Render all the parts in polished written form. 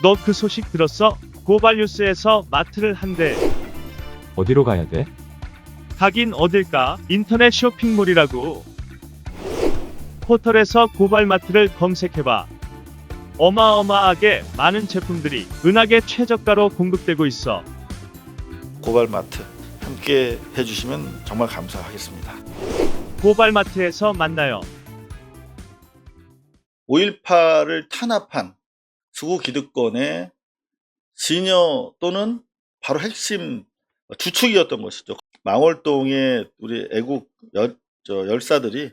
너 그 소식 들었어? 고발뉴스에서 마트를 한대. 어디로 가야 돼? 가긴 어딜까? 인터넷 쇼핑몰이라고. 포털에서 고발마트를 검색해봐. 어마어마하게 많은 제품들이 은하계 최저가로 공급되고 있어. 고발마트 함께 해주시면 정말 감사하겠습니다. 고발마트에서 만나요. 5.18을 탄압한 수구 기득권의 진여 또는 바로 핵심 주축이었던 것이죠. 망월동의 우리 애국 열사들이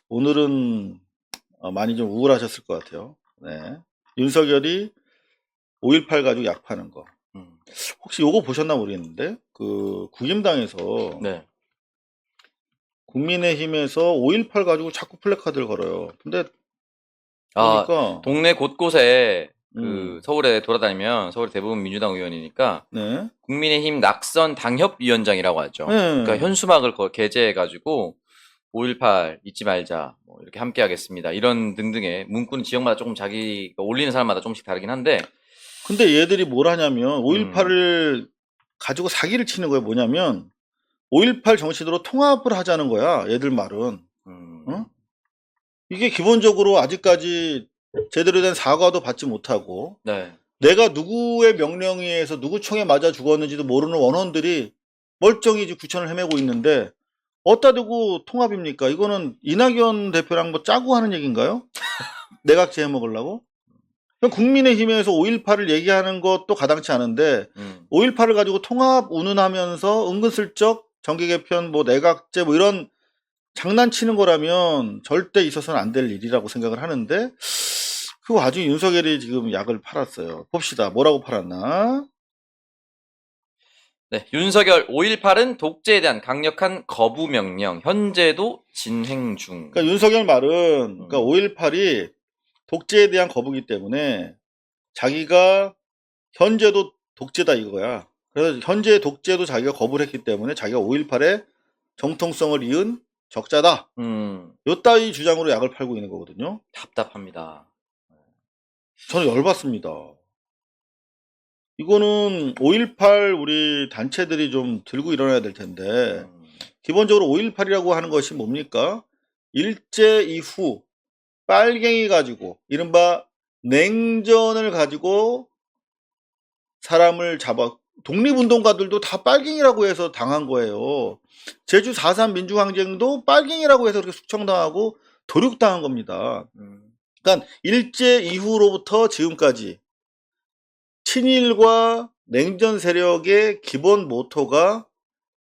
오늘은 많이 좀 우울하셨을 것 같아요. 네. 윤석열이 5.18 가지고 약 파는 거. 혹시 요거 보셨나 모르겠는데 그 국임당에서 네. 국민의힘에서 5.18 가지고 자꾸 플래카드를 걸어요. 근데 아, 그러니까 동네 곳곳에 음. 서울에 돌아다니면 서울 대부분 민주당 의원이니까 네. 국민의힘 낙선 당협위원장이라고 하죠. 네. 그러니까 현수막을 게재해가지고 5.18 잊지 말자, 뭐 이렇게 함께 하겠습니다. 이런 등등의 문구는 지역마다 조금 자기가 올리는 사람마다 조금씩 다르긴 한데 근데 얘들이 뭘 하냐면 5.18을 가지고 사기를 치는 거예요. 뭐냐면 5.18 정신으로 통합을 하자는 거야. 얘들 말은. 어? 이게 기본적으로 아직까지 제대로 된 사과도 받지 못하고 네. 내가 누구의 명령에 의해서 누구 총에 맞아 죽었는지도 모르는 원원들이 멀쩡히 이제 구천을 헤매고 있는데 어디다 대고 통합입니까? 이거는 이낙연 대표랑 뭐 짜고 하는 얘기인가요? 내각제 해먹으려고? 그럼 국민의힘에서 5.18을 얘기하는 것도 가당치 않은데 5.18을 가지고 통합 운운하면서 은근슬쩍 정계 개편, 뭐 내각제 뭐 이런 장난치는 거라면 절대 있어서는 안 될 일이라고 생각을 하는데 그 와중에 윤석열이 지금 약을 팔았어요. 봅시다. 뭐라고 팔았나? 네, 윤석열 5.18은 독재에 대한 강력한 거부 명령, 현재도 진행 중. 그러니까 윤석열 말은 그러니까 5.18이 독재에 대한 거부기 때문에 자기가 현재도 독재다 이거야. 그래서 현재 독재도 자기가 거부를 했기 때문에 자기가 5.18의 정통성을 이은 적자다. 요따위 주장으로 약을 팔고 있는 거거든요. 답답합니다. 저는 열받습니다. 이거는 5.18 우리 단체들이 좀 들고 일어나야 될 텐데 기본적으로 5.18이라고 하는 것이 뭡니까? 일제 이후 빨갱이 가지고 이른바 냉전을 가지고 사람을 잡아 독립운동가들도 다 빨갱이라고 해서 당한 거예요. 제주 4.3 민주항쟁도 빨갱이라고 해서 그렇게 숙청당하고 도륙당한 겁니다. 그러니까 일제 이후로부터 지금까지 친일과 냉전 세력의 기본 모토가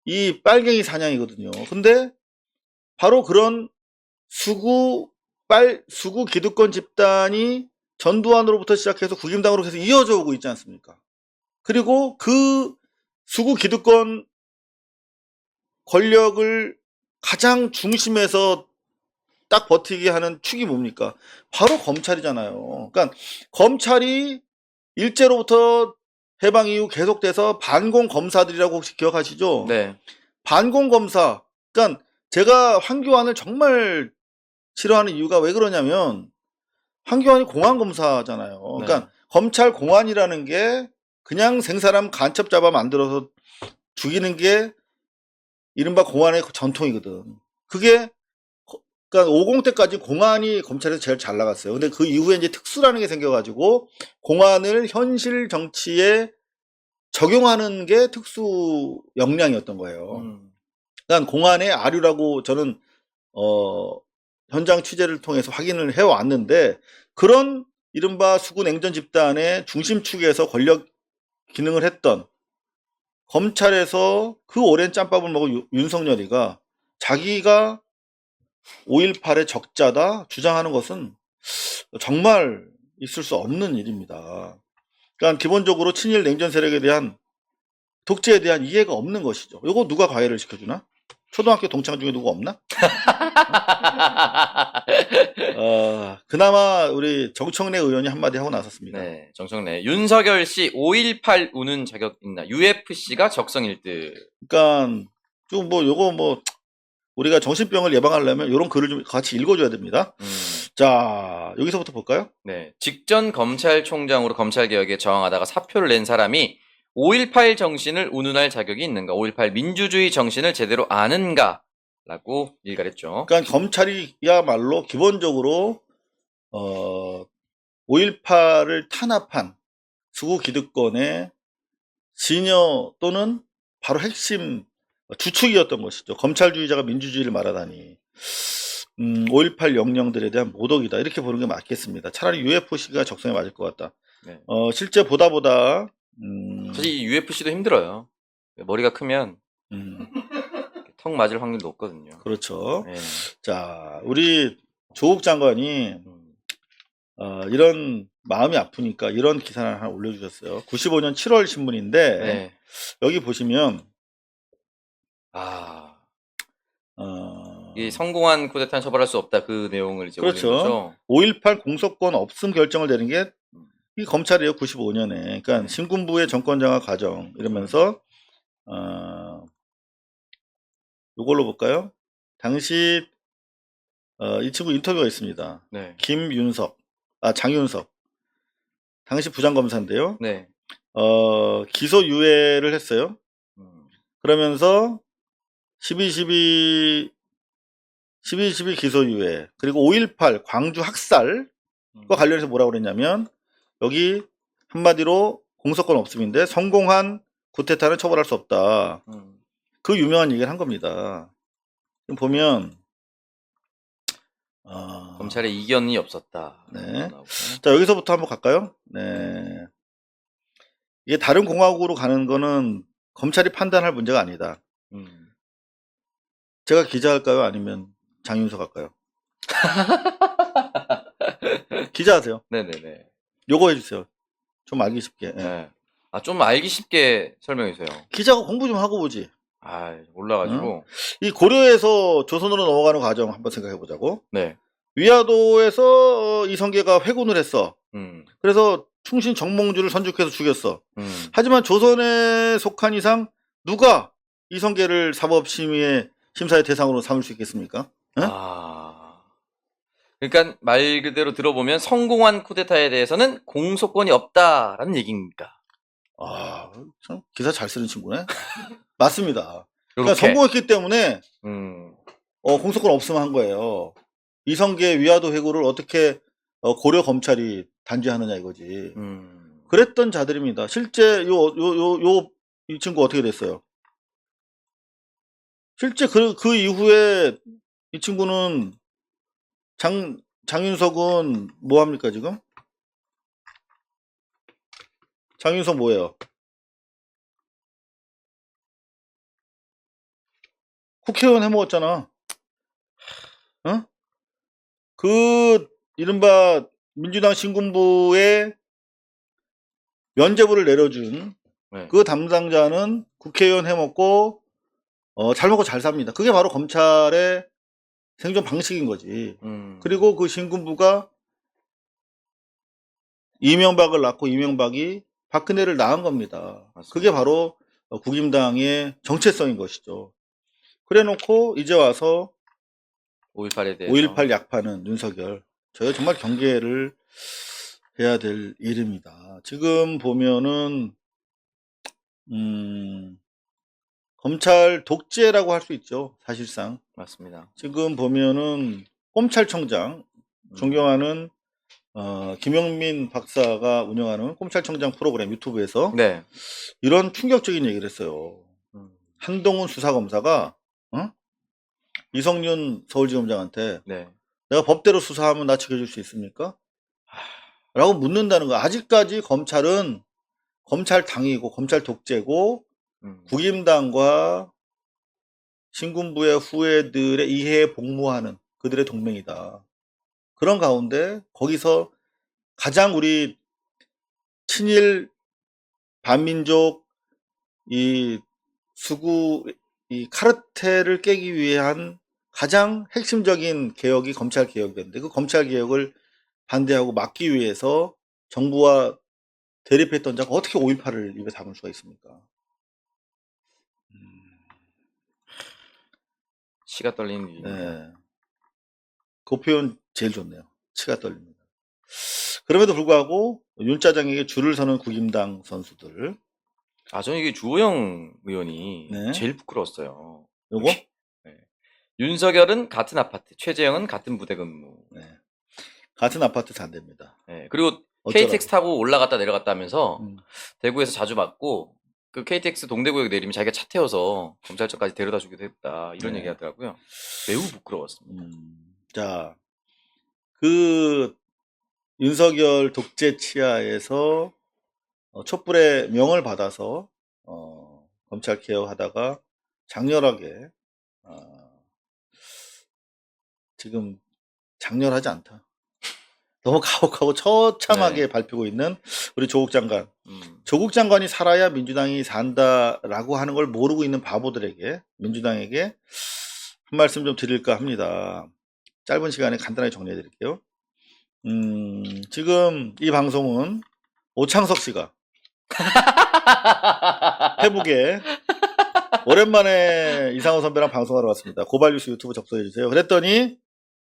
이 빨갱이 사냥이거든요. 근데 바로 그런 수구 기득권 집단이 전두환으로부터 시작해서 국임당으로 계속 이어져 오고 있지 않습니까? 그리고 그 수구 기득권 권력을 가장 중심에서 딱 버티게 하는 축이 뭡니까? 바로 검찰이잖아요. 그러니까 검찰이 일제로부터 해방 이후 계속돼서 반공 검사들이라고 혹시 기억하시죠? 네. 반공 검사. 그러니까 제가 황교안을 정말 싫어하는 이유가 왜 그러냐면 황교안이 공안 검사잖아요. 그러니까 네. 검찰 공안이라는 게 그냥 생사람 간첩 잡아 만들어서 죽이는 게 이른바 공안의 전통이거든. 그게 그러니까 50 때까지 공안이 검찰에서 제일 잘 나갔어요. 근데 그 이후에 이제 특수라는 게 생겨가지고 공안을 현실 정치에 적용하는 게 특수 역량이었던 거예요. 그러니까 공안의 아류라고 저는 현장 취재를 통해서 확인을 해왔는데 그런 이른바 수구 냉전 집단의 중심축에서 권력 기능을 했던 검찰에서 그 오랜 짬밥을 먹은 윤석열이가 자기가 5.18의 적자다 주장하는 것은 정말 있을 수 없는 일입니다. 그러니까 기본적으로 친일 냉전 세력에 대한 독재에 대한 이해가 없는 것이죠. 이거 누가 가해를 시켜주나? 초등학교 동창 중에 누구 없나? 그나마 우리 정청래 의원이 한마디 하고 나섰습니다. 네, 정청래. 윤석열 씨 5.18 우는 자격 있나? UFC가 적성 1등. 그러니까 좀 뭐 요거 뭐 우리가 정신병을 예방하려면 이런 글을 좀 같이 읽어줘야 됩니다. 자, 여기서부터 볼까요? 네. 직전 검찰총장으로 검찰개혁에 저항하다가 사표를 낸 사람이 5.18 정신을 운운할 자격이 있는가? 5.18 민주주의 정신을 제대로 아는가? 라고 일갈했죠. 그러니까 검찰이야말로 기본적으로 5.18을 탄압한 수구 기득권의 진여 또는 바로 핵심 주축이었던 것이죠. 검찰주의자가 민주주의를 말하다니. 5.18 영령들에 대한 모독이다. 이렇게 보는 게 맞겠습니다. 차라리 UFC가 적성에 맞을 것 같다. 네. 실제 보다 사실 이 UFC도 힘들어요. 머리가 크면 턱 맞을 확률이 높거든요. 그렇죠. 네. 자, 우리 조국 장관이 음. 이런 마음이 아프니까 이런 기사를 하나 올려주셨어요. 95년 7월 신문인데 네. 여기 보시면 아, 어, 이 성공한 쿠데타는 처벌할 수 없다. 그 내용을 이제 올린 그렇죠. 거죠. 5.18 공소권 없음 결정을 내린 게 음. 이 검찰이에요. 95년에. 그러니까 신군부의 정권장악 과정 이러면서 이걸로 볼까요? 당시 이 친구 인터뷰가 있습니다. 네. 장윤석. 당시 부장검사인데요. 네. 기소유예를 했어요. 음. 그러면서 12.12 기소유예 그리고 5.18 광주 학살과 관련해서 뭐라고 그랬냐면 여기 한마디로 공소권 없음인데 성공한 쿠데타는 처벌할 수 없다. 그 유명한 얘기를 한 겁니다. 지금 보면 검찰의 이견이 없었다. 네. 나오고요. 자, 여기서부터 한번 갈까요? 네. 이게 다른 공화국으로 가는 거는 검찰이 판단할 문제가 아니다. 제가 기자할까요? 아니면 장윤석 할까요? 기자하세요. 네네네. 요거 해주세요. 좀 알기 쉽게. 예. 네. 아, 좀 알기 쉽게 설명해 주세요. 기자가 공부 좀 하고 보지. 아, 몰라가지고. 이 고려에서 조선으로 넘어가는 과정 한번 생각해 보자고. 네. 위화도에서 이성계가 회군을 했어. 음. 그래서 충신 정몽주를 선죽해서 죽였어. 음. 하지만 조선에 속한 이상 누가 이성계를 사법심의의 심사의 대상으로 삼을 수 있겠습니까? 예? 아. 그러니까 말 그대로 들어보면 성공한 쿠데타에 대해서는 공소권이 없다라는 얘기입니까? 참 기사 잘 쓰는 친구네. 맞습니다. 그러니까 요렇게. 성공했기 때문에 음. 공소권 없으면 한 거예요. 이성계 위화도 회고를 어떻게 고려 검찰이 단죄하느냐 이거지. 그랬던 자들입니다. 실제 이 친구 어떻게 됐어요? 실제 그 이후에 이 친구는 장윤석은 뭐 합니까 지금? 장윤석 뭐예요? 국회의원 해먹었잖아. 어? 그 이른바 민주당 신군부에 면죄부를 내려준 네. 그 담당자는 국회의원 해먹고 잘 먹고 잘 삽니다. 그게 바로 검찰의 생존 방식인 거지. 그리고 그 신군부가 이명박을 낳고 이명박이 박근혜를 낳은 겁니다. 맞습니다. 그게 바로 국임당의 정체성인 것이죠. 그래 놓고 이제 와서 5.18에 대해서. 5.18 약파는 윤석열. 저희가 정말 경계를 해야 될 일입니다. 지금 보면은 검찰 독재라고 할 수 있죠. 사실상. 맞습니다. 지금 보면은 꼼찰청장 존경하는 김영민 박사가 운영하는 꼼찰청장 프로그램 유튜브에서 네. 이런 충격적인 얘기를 했어요. 한동훈 수사검사가 이성윤 서울지검장한테 네. 내가 법대로 수사하면 나 지켜줄 수 있습니까? 라고 묻는다는 거야. 아직까지 검찰은 검찰당이고 검찰 독재고 국임당과 신군부의 후예들의 이해에 복무하는 그들의 동맹이다. 그런 가운데 거기서 가장 우리 친일 반민족 이 수구 이 카르텔을 깨기 위한 가장 핵심적인 개혁이 검찰 개혁이었는데 그 검찰 개혁을 반대하고 막기 위해서 정부와 대립했던 자가 어떻게 5.18을 입에 담을 수가 있습니까? 치가 떨리는 일입니다. 네. 그 표현 제일 좋네요. 치가 떨립니다. 그럼에도 불구하고 윤짜장에게 줄을 서는 국임당 선수들. 저는 이게 주호영 의원이 네. 제일 부끄러웠어요. 요거? 네. 윤석열은 같은 아파트, 최재형은 같은 부대 근무. 네. 같은 아파트에서 안 됩니다. 네. 그리고 어쩌라고. KTX 타고 올라갔다 내려갔다 하면서 음. 대구에서 자주 맞고 그 KTX 동대구역 내리면 자기가 차 태워서 검찰청까지 데려다 주기도 했다. 이런 네. 얘기 하더라고요. 매우 부끄러웠습니다. 자, 그 윤석열 독재 치하에서 촛불의 명을 받아서 검찰 개혁하다가 장렬하게 지금 장렬하지 않다. 너무 가혹하고 처참하게 네. 밟히고 있는 우리 조국 장관. 음. 조국 장관이 살아야 민주당이 산다라고 하는 걸 모르고 있는 바보들에게, 민주당에게 한 말씀 좀 드릴까 합니다. 짧은 시간에 간단하게 정리해 드릴게요. 지금 이 방송은 오창석 씨가 페북에 오랜만에 이상호 선배랑 방송하러 왔습니다. 고발뉴스 유튜브 접속해 주세요. 그랬더니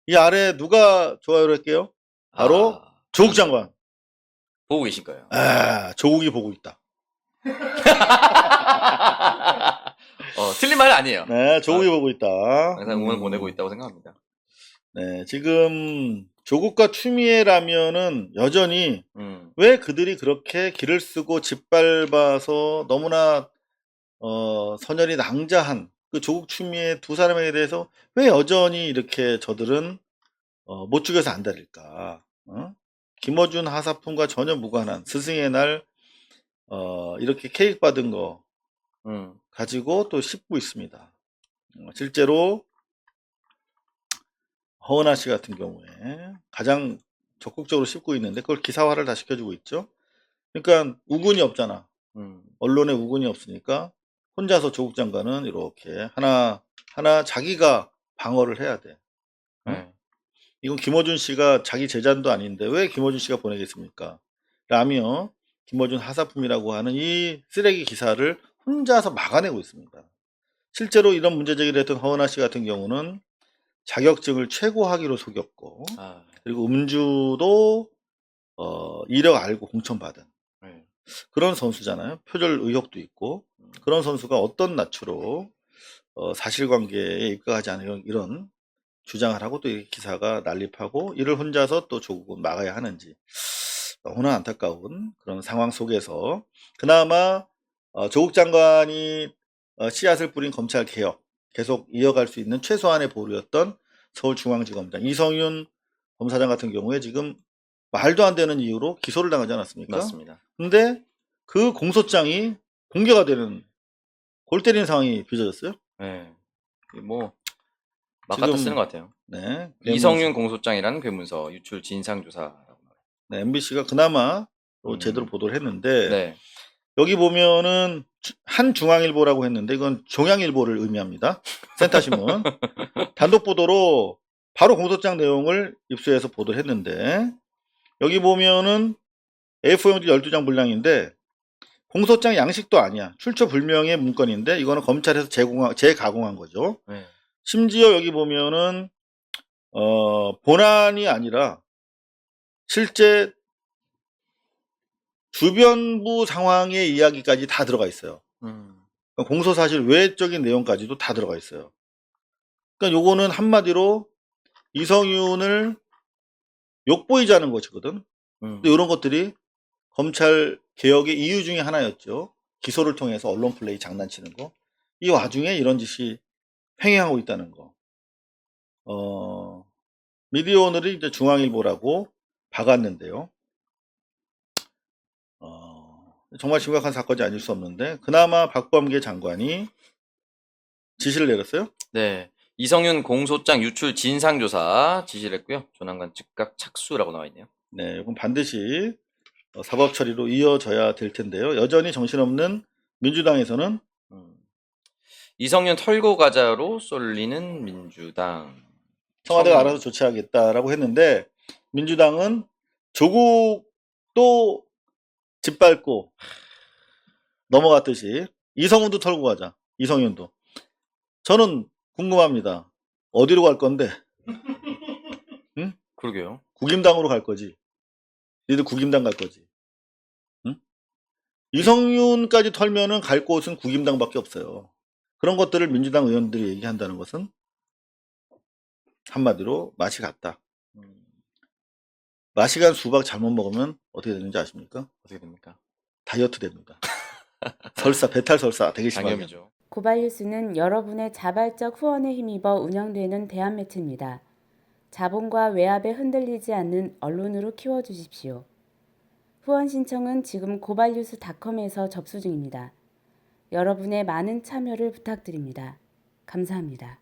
이 아래 누가 좋아요를 할게요? 바로 조국 장관. 보고 계실 거예요. 조국이 보고 있다. 틀린 말은 아니에요. 네, 조국이 보고 있다. 항상 응원을 보내고 있다고 생각합니다. 네, 지금 조국과 추미애라면은 여전히 음. 왜 그들이 그렇게 길을 쓰고 짓밟아서 너무나 선열이 낭자한 그 조국 추미애 두 사람에 대해서 왜 여전히 이렇게 저들은 못 죽여서 안달릴까? 김어준 하사품과 전혀 무관한 스승의 날 이렇게 케이크 받은 거 가지고 또 씹고 있습니다. 실제로 허은하 씨 같은 경우에 가장 적극적으로 씹고 있는데 그걸 기사화를 다 시켜주고 있죠. 그러니까 우군이 없잖아. 언론에 우군이 없으니까 혼자서 조국 장관은 이렇게 하나 자기가 방어를 해야 돼. 이건 김어준 씨가 자기 제자도 아닌데 왜 김어준 씨가 보내겠습니까? 라며 김어준 하사품이라고 하는 이 쓰레기 기사를 혼자서 막아내고 있습니다. 실제로 이런 문제 제기를 했던 허은하 씨 같은 경우는 자격증을 최고학위로 속였고 그리고 음주도 이력 알고 공천받은 그런 선수잖아요. 표절 의혹도 있고 그런 선수가 어떤 낯으로 사실관계에 입각하지 않은 이런 주장을 하고 또 이 기사가 난립하고 이를 혼자서 또 조국은 막아야 하는지 너무나 안타까운 그런 상황 속에서 그나마 조국 장관이 씨앗을 뿌린 검찰 개혁 계속 이어갈 수 있는 최소한의 보루였던 서울중앙지검장 이성윤 검사장 같은 경우에 지금 말도 안 되는 이유로 기소를 당하지 않았습니까? 맞습니다. 근데 그 공소장이 공개가 되는 골 때리는 상황이 빚어졌어요. 네. 뭐 막 갖다 쓰는 것 같아요. 네. 이성윤 공소장이라는 괴문서 유출 진상조사라고. 네, MBC가 그나마 제대로 보도를 했는데 네. 여기 보면은 한중앙일보라고 했는데 이건 종양일보를 의미합니다. 센터신문 단독 보도로 바로 공소장 내용을 입수해서 보도를 했는데 여기 보면은 A4용지 12장 분량인데 공소장 양식도 아니야. 출처 불명의 문건인데 이거는 검찰에서 재가공한 거죠. 네. 심지어 여기 보면은 본안이 아니라 실제 주변부 상황의 이야기까지 다 들어가 있어요. 그러니까 공소사실 외적인 내용까지도 다 들어가 있어요. 그러니까 요거는 한마디로 이성윤을 욕보이자는 것이거든. 근데 이런 것들이 검찰 개혁의 이유 중에 하나였죠. 기소를 통해서 언론 플레이 장난치는 거. 이 와중에 이런 짓이 횡행하고 있다는 거. 미디어오늘이 이제 중앙일보라고 박았는데요. 정말 심각한 사건이 아닐 수 없는데 그나마 박범계 장관이 지시를 내렸어요. 네. 이성윤 공소장 유출 진상조사 지시를 했고요. 조만간 즉각 착수라고 나와 있네요. 네, 이건 반드시 사법 처리로 이어져야 될 텐데요. 여전히 정신없는 민주당에서는 이성윤 털고 가자로 쏠리는 민주당. 청와대가 알아서 조치하겠다라고 했는데 민주당은 조국도 짓밟고 넘어갔듯이 이성윤도 털고 가자. 이성윤도. 저는 궁금합니다. 어디로 갈 건데? 응? 그러게요. 국임당으로 갈 거지. 니들 국임당 갈 거지. 응? 이성윤까지 털면은 갈 곳은 국임당밖에 없어요. 그런 것들을 민주당 의원들이 얘기한다는 것은 한마디로 맛이 갔다. 맛이 간 수박 잘못 먹으면 어떻게 되는지 아십니까? 어떻게 됩니까? 다이어트 됩니다. 설사, 배탈 설사 되게 심하게. 장염이죠. 고발뉴스는 여러분의 자발적 후원에 힘입어 운영되는 대한매체입니다. 자본과 외압에 흔들리지 않는 언론으로 키워주십시오. 후원 신청은 지금 고발뉴스닷컴에서 접수 중입니다. 여러분의 많은 참여를 부탁드립니다. 감사합니다.